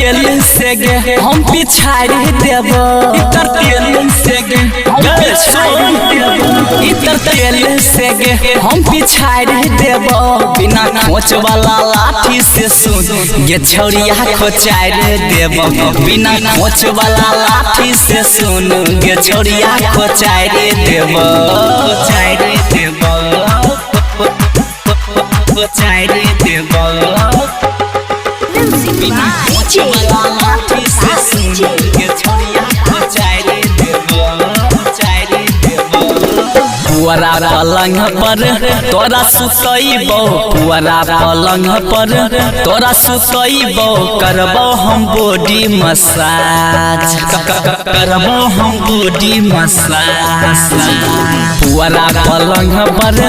तेल से गे हम पिछाड़ देब इतर तेल से गे इतर तेल से गे हम पिछाड़ देब बिना खोच वाला लाठी से सुन गे छौरिया खोचार देब बिना खोच वाला लाठी से सुन गे छौरिया खोचार देब खोचार देब खोचार देब बिना खोच वाला लाठी से सुन गे छौरिया खोचार देब खोचार देब पुअरा पलंग पर तोरा सुतइबो पुअरा पलंग पर तोरा सुतइबो करबो हम बॉडी मसाज करबो हम बॉडी मसाज पुअरा पलंग पर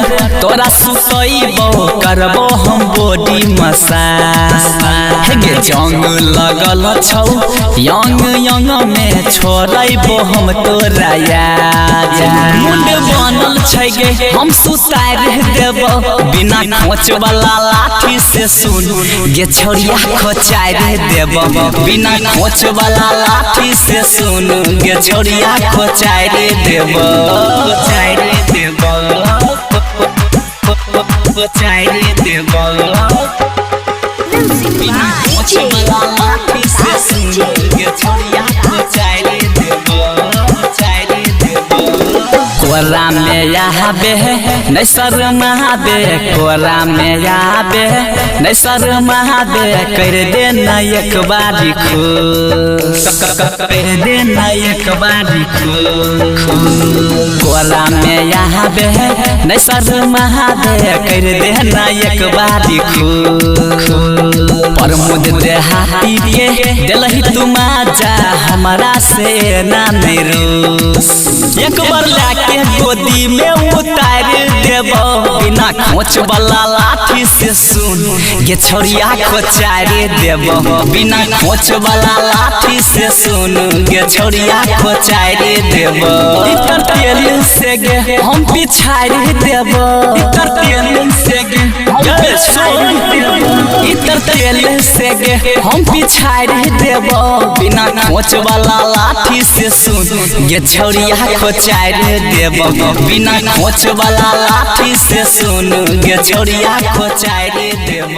तोरा सुतइबो करबो हम बॉडी मसाज गे जंग लगल छौ यंग यंग में छोड़इबो हम तोरा याद मुंड बनल छै गे हम सुतार देब बिना खोच वाला लाठी से सुन गे छौरिया खोचार देब बिना खोच वाला लाठी से सुन गे छौरिया खोचार देब खोचार देब खोचार देब बिना खोच वाला लाठी से सुन गे छौरिया खोचार देब खोचार देब कोरा में आबे नहीं शर्माबे कोरा में आबे नहीं शर्माबे कर दे ना एक बारी खुश कर दे ना एक बारी खुश कोरा में आबे नहीं शर्माबे कर दे ना एक बारी खुश प्रमोद देहाती के दिलही तुम आजा हमारा से ना निरूस एक बार लाके गोदी में उतार देब बिना खोच वाला लाठी से सुन गे छौरिया खोचार देब बिना खोच वाला लाठी से सुन गे छौरिया खोचार देब इतर तेल से गे हम पिछाड़ देब इतर तेल से गे इतर तेल से गे हम पिछाड़ देब बिना खोच वाला लाठी से सुन गे छौरिया खोचार देब बिना खोच वाला लाठी से सुन गे छौरिया खोचार देब।